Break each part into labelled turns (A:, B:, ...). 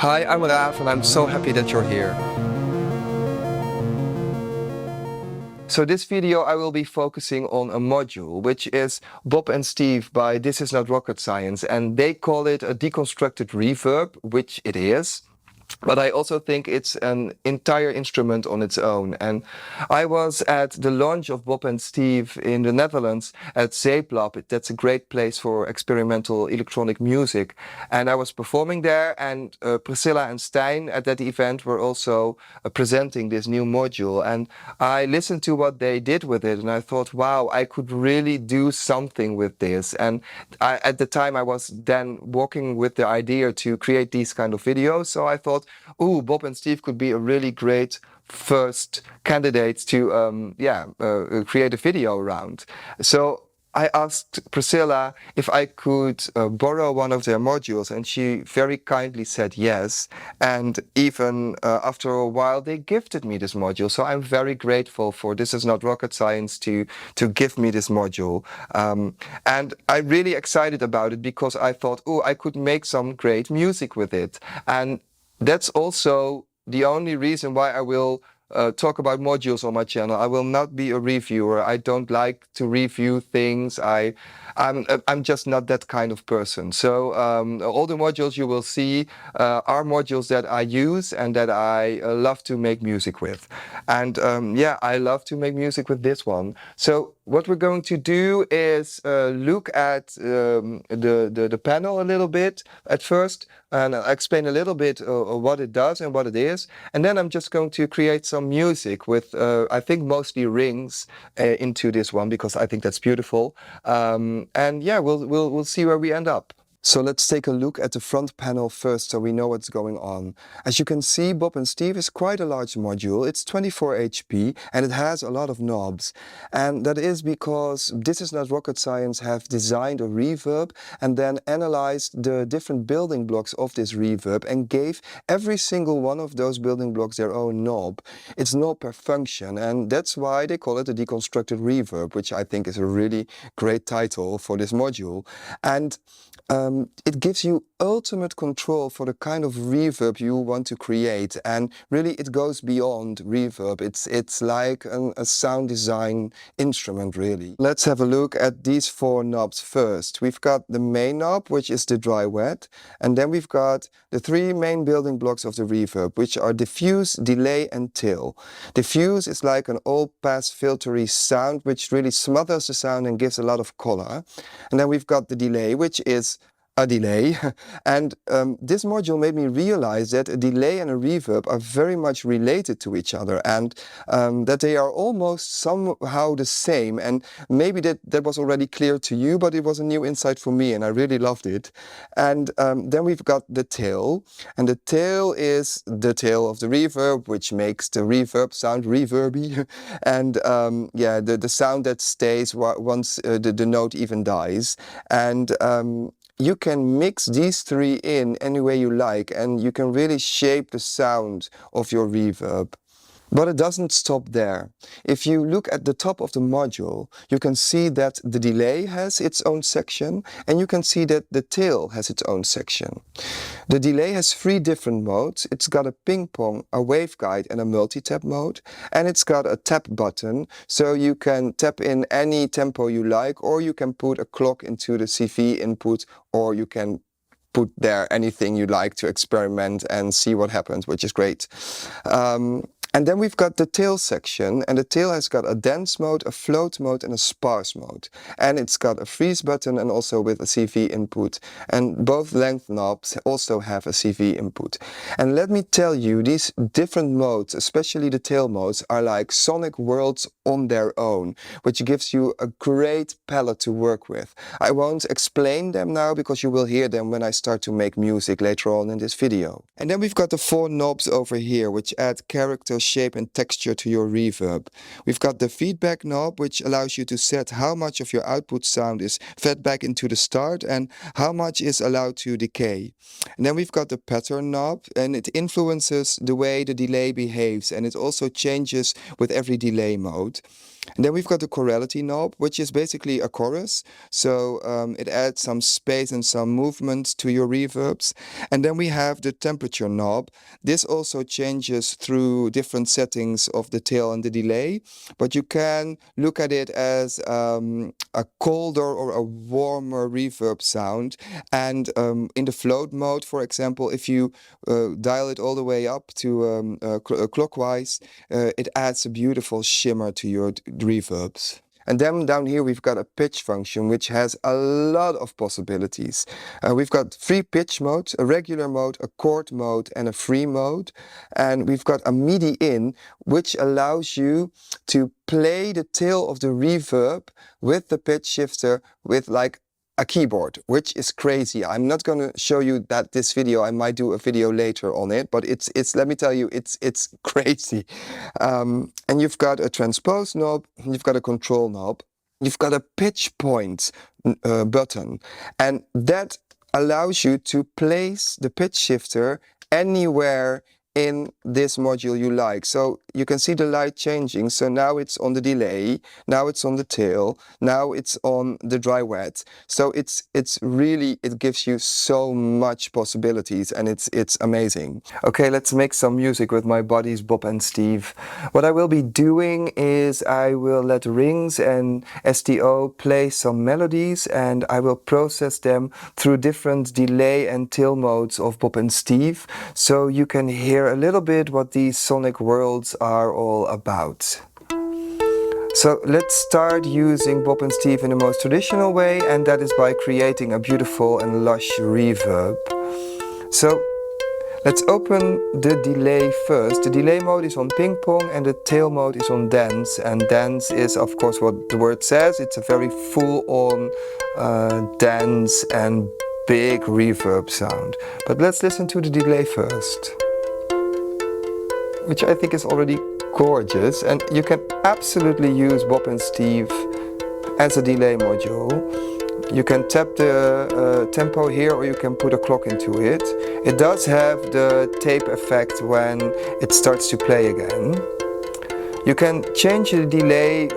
A: Hi, I'm Raaf and I'm so happy that you're here. So this video I will be focusing on a module which is Bopp and Steve by This Is Not Rocket Science, and they call it a deconstructed reverb, which it is. But I also think it's an entire instrument on its own. And I was at the launch of Bopp and Steve in the Netherlands at Zeeplab. That's a great place for experimental electronic music. And I was performing there, and Priscilla and Stijn at that event were also presenting this new module. And I listened to what they did with it, and I thought, wow, I could really do something with this. And at the time I was then walking with the idea to create these kind of videos. So I thought, ooh, Bopp and Steve could be a really great first candidate to create a video around. So I asked Priscilla if I could borrow one of their modules, and she very kindly said yes. And even after a while, they gifted me this module. So I'm very grateful for This Is Not Rocket Science to give me this module. And I'm really excited about it because I thought, oh, I could make some great music with it. And that's also the only reason why I will talk about modules on my channel. I will not be a reviewer. I don't like to review things. I'm just not that kind of person. So all the modules you will see are modules that I use and that I love to make music with. And yeah, I love to make music with this one. So what we're going to do is look at the panel a little bit at first, and I'll explain a little bit what it does and what it is. And then I'm just going to create some music with, I think, mostly rings into this one, because I think that's beautiful. And yeah, we'll see where we end up. So let's take a look at the front panel first so we know what's going on. As you can see, Bopp and Steve is quite a large module. It's 24 HP and it has a lot of knobs. And that is because This Is Not Rocket Science have designed a reverb and then analyzed the different building blocks of this reverb and gave every single one of those building blocks their own knob. It's knob per function, and that's why they call it a deconstructed reverb, which I think is a really great title for this module. And it gives you ultimate control for the kind of reverb you want to create, and really it goes beyond reverb. It's like a sound design instrument, really. Let's have a look at these four knobs first. We've got the main knob, which is the dry wet, and then we've got the three main building blocks of the reverb, which are diffuse, delay and tail. Diffuse is like an all-pass filtery sound which really smothers the sound and gives a lot of color. And then we've got the delay, which is a delay. And this module made me realize that a delay and a reverb are very much related to each other, and that they are almost somehow the same. And maybe that was already clear to you, but it was a new insight for me and I really loved it. And then we've got the tail, and the tail is the tail of the reverb, which makes the reverb sound reverby. And yeah, the sound that stays once the note even dies. And you can mix these three in any way you like, and you can really shape the sound of your reverb. But it doesn't stop there. If you look at the top of the module, you can see that the delay has its own section, and you can see that the tail has its own section. The delay has three different modes. It's got a ping pong, a waveguide and a multi-tap mode. And it's got a tap button, so you can tap in any tempo you like, or you can put a clock into the CV input, or you can put there anything you like to experiment and see what happens, which is great. And then we've got the tail section, and the tail has got a dense mode, a float mode and a sparse mode. And it's got a freeze button and also with a CV input. And both length knobs also have a CV input. And let me tell you, these different modes, especially the tail modes, are like sonic worlds on their own, which gives you a great palette to work with. I won't explain them now because you will hear them when I start to make music later on in this video. And then we've got the four knobs over here, which add character, shape and texture to your reverb. We've got the feedback knob, which allows you to set how much of your output sound is fed back into the start and how much is allowed to decay. And then we've got the pattern knob, and it influences the way the delay behaves, and it also changes with every delay mode. And then we've got the chorality knob, which is basically a chorus. So it adds some space and some movement to your reverbs. And then we have the temperature knob. This also changes through different settings of the tail and the delay. But you can look at it as a colder or a warmer reverb sound. And in the float mode, for example, if you dial it all the way up to clockwise, it adds a beautiful shimmer to your reverbs. And then down here we've got a pitch function which has a lot of possibilities. We've got 3 pitch modes, a regular mode, a chord mode and a free mode. And we've got a MIDI in which allows you to play the tail of the reverb with the pitch shifter with like a keyboard, which is crazy. I'm not going to show you that this video. I might do a video later on it, but it's let me tell you, it's crazy. And you've got a transpose knob, you've got a control knob, you've got a pitch point button, and that allows you to place the pitch shifter anywhere in this module you like. So you can see the light changing. So now it's on the delay, now it's on the tail, now it's on the dry wet. So it's really, it gives you so much possibilities, and it's amazing. Okay, let's make some music with my buddies Bopp and Steve. What I will be doing is I will let Rings and STO play some melodies, and I will process them through different delay and tail modes of Bopp and Steve, so you can hear a little bit what these sonic worlds are all about. So let's start using Bopp and Steve in the most traditional way, and that is by creating a beautiful and lush reverb. So let's open the delay first. The delay mode is on ping pong and the tail mode is on dance. And dance is, of course, what the word says. It's a very full-on dance and big reverb sound. But let's listen to the delay first, which I think is already gorgeous. And you can absolutely use Bopp and Steve as a delay module. You can tap the tempo here, or you can put a clock into it. It does have the tape effect when it starts to play again. You can change the delay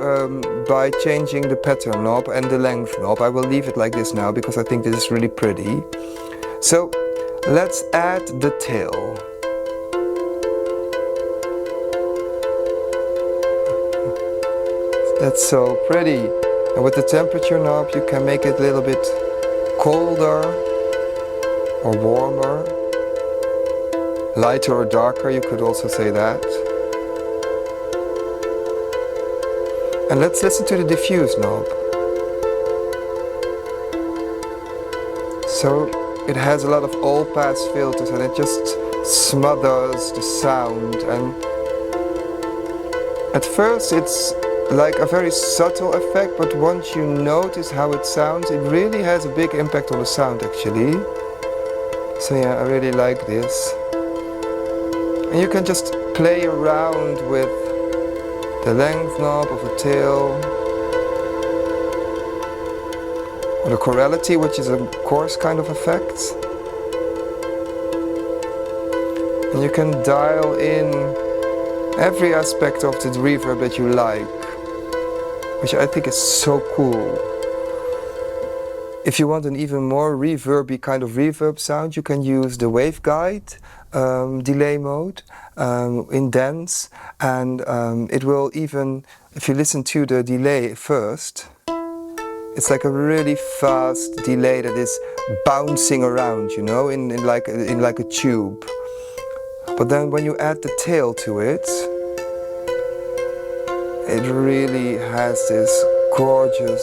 A: by changing the pattern knob and the length knob. I will leave it like this now because I think this is really pretty. So let's add the tail. That's so pretty. And with the temperature knob you can make it a little bit colder or warmer, lighter or darker, you could also say that. And let's listen to the diffuse knob. So it has a lot of all-pass filters and it just smothers the sound. And at first it's like a very subtle effect, but once you notice how it sounds, it really has a big impact on the sound actually. So yeah, I really like this. And you can just play around with the length knob of the tail, or the chorality, which is a coarse kind of effect. And you can dial in every aspect of the reverb that you like, which I think is so cool. If you want an even more reverby kind of reverb sound, you can use the waveguide delay mode in dance, and it will even, if you listen to the delay first, it's like a really fast delay that is bouncing around, you know, in like a tube. But then when you add the tail to it, it really has this gorgeous,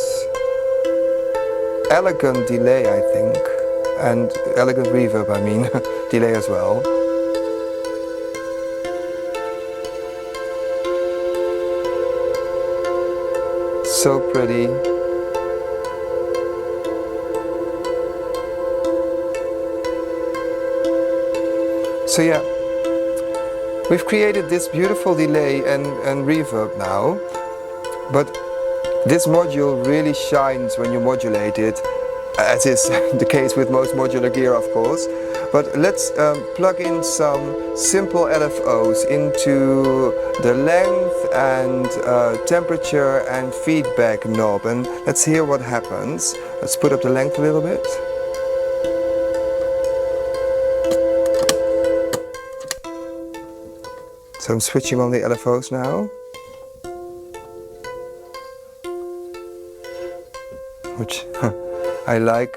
A: elegant delay, I think, and elegant reverb, I mean, delay as well. So pretty. So yeah, we've created this beautiful delay and reverb now, but this module really shines when you modulate it, as is the case with most modular gear, of course. But let's plug in some simple LFOs into the length and temperature and feedback knob, and let's hear what happens. Let's put up the length a little bit. So I'm switching on the LFOs now, which I like.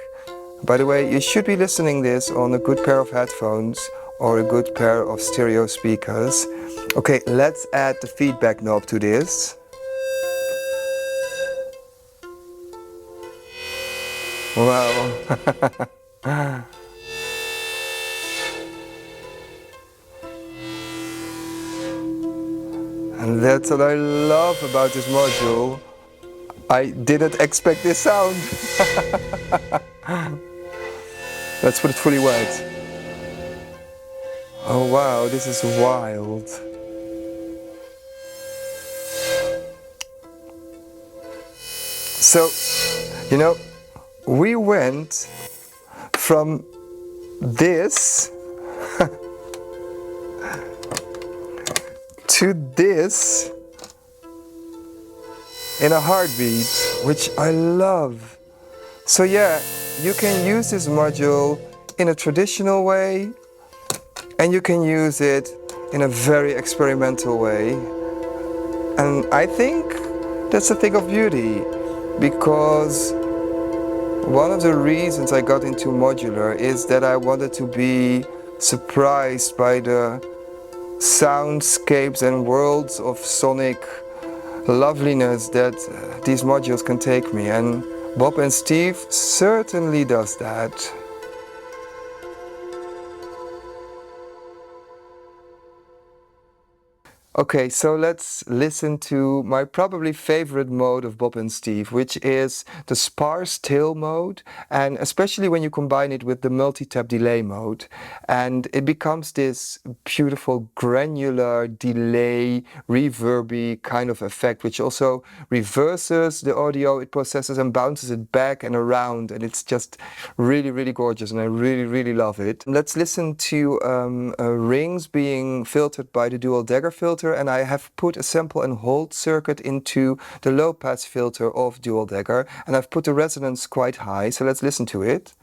A: By the way, you should be listening this on a good pair of headphones or a good pair of stereo speakers. Okay, let's add the feedback knob to this. Wow. And that's what I love about this module. I didn't expect this sound. Let's put it fully wet. Oh wow, this is wild. So, you know, we went from this to this in a heartbeat, which I love. So yeah, you can use this module in a traditional way, and you can use it in a very experimental way. And I think that's a thing of beauty, because one of the reasons I got into Modular is that I wanted to be surprised by the soundscapes and worlds of sonic loveliness that these modules can take me, and Bopp and Steve certainly does that. Okay, so let's listen to my probably favorite mode of Bopp and Steve, which is the sparse tail mode, and especially when you combine it with the multi-tap delay mode. And it becomes this beautiful granular delay, reverby kind of effect, which also reverses the audio it processes and bounces it back and around, and it's just really, really gorgeous, and I really, really love it. Let's listen to rings being filtered by the dual dagger filter, and I have put a sample and hold circuit into the low pass filter of dual dagger, and I've put the resonance quite high, so let's listen to it.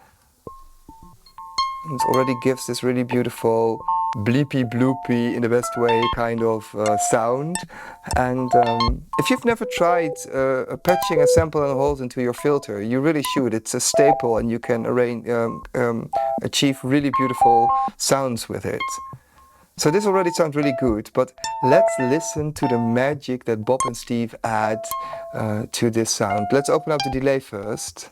A: It already gives this really beautiful bleepy bloopy in the best way kind of sound. And if you've never tried patching a sample and hold into your filter, you really should. It's a staple, and you can achieve really beautiful sounds with it. So this already sounds really good, but let's listen to the magic that Bopp and Steve add to this sound. Let's open up the delay first.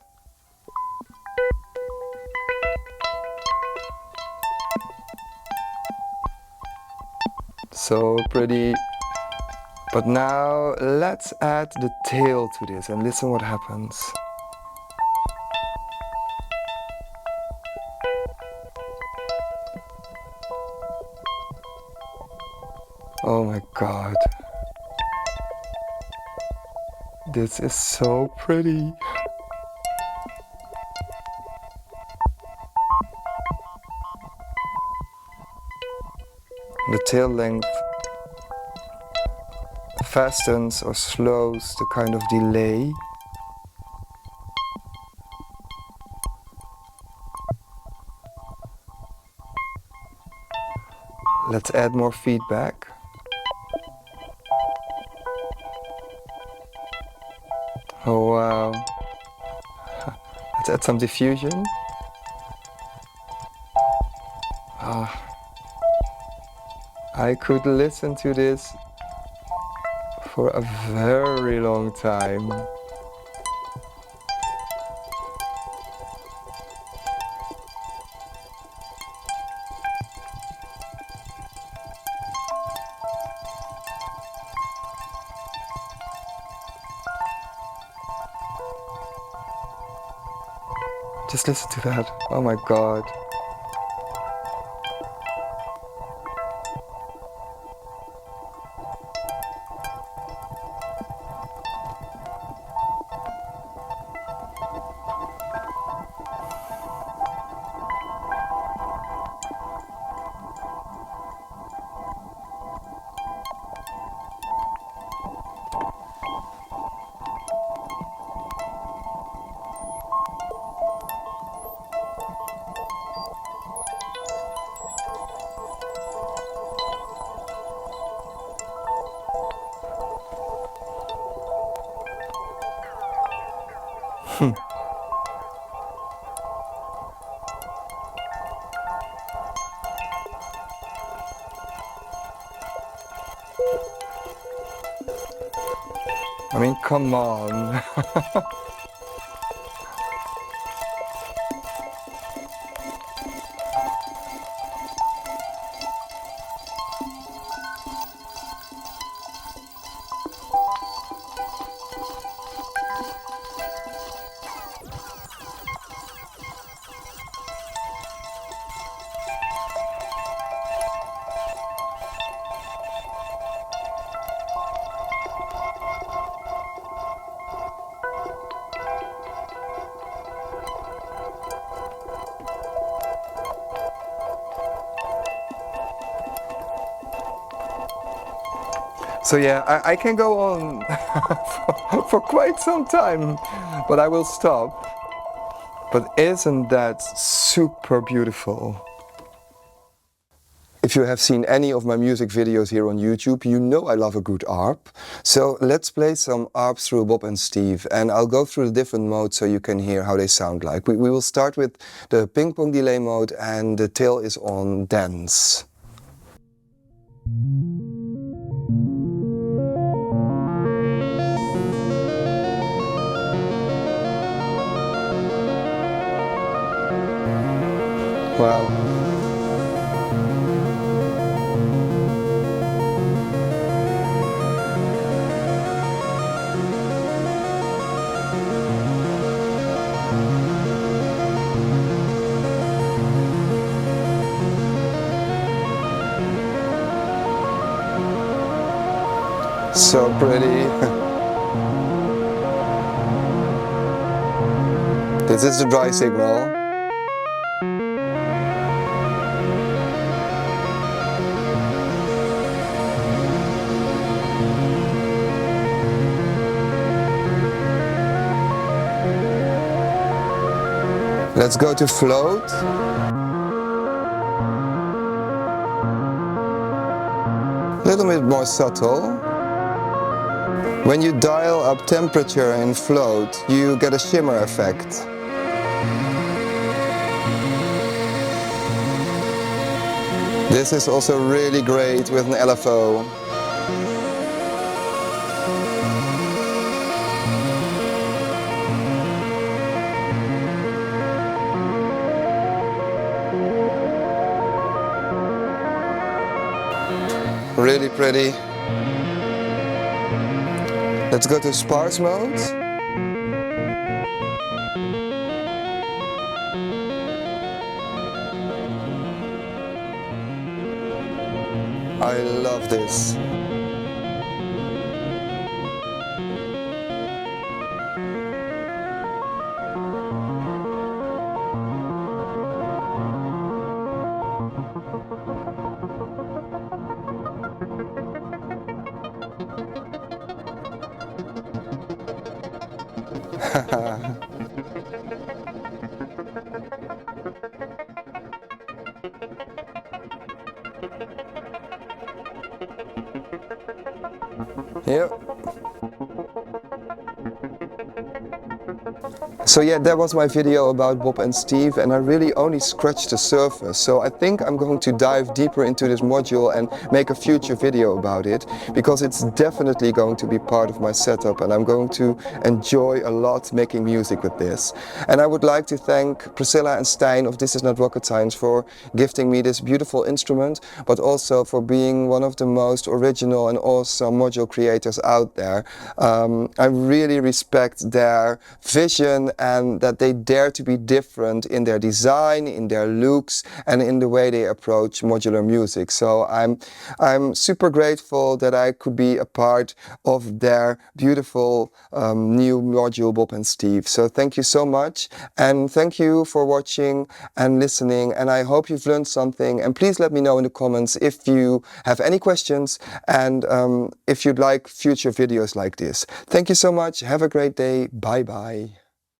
A: So pretty. But now let's add the tail to this and listen what happens. Oh my god. This is so pretty. The tail length fastens or slows the kind of delay. Let's add more feedback. Oh wow. Let's add some diffusion. I could listen to this for a very long time. Just listen to that. Oh my god. I mean, come on. So yeah, I can go on for quite some time, but I will stop. But isn't that super beautiful? If you have seen any of my music videos here on YouTube, you know I love a good ARP. So let's play some ARPs through Bopp and Steve, and I'll go through the different modes so you can hear how they sound like. We will start with the ping pong delay mode, and the tail is on dance. Wow. So pretty. This is the dry signal. Let's go to float. A little bit more subtle. When you dial up temperature in float, you get a shimmer effect. This is also really great with an LFO. Really pretty. Let's go to Sparse mode. I love this. Yep. So yeah, that was my video about Bopp and Steve, and I really only scratched the surface. So I think I'm going to dive deeper into this module and make a future video about it, because it's definitely going to be part of my setup, and I'm going to enjoy a lot making music with this. And I would like to thank Priscilla and Stijn of This Is Not Rocket Science for gifting me this beautiful instrument, but also for being one of the most original and awesome module creators out there. I really respect their vision and that they dare to be different in their design, in their looks, and in the way they approach modular music. So I'm super grateful that I could be a part of their beautiful new module, Bopp and Steve. So thank you so much, and thank you for watching and listening, and I hope you've learned something. And please let me know in the comments if you have any questions, and if you'd like future videos like this. Thank you so much. Have a great day. Bye bye.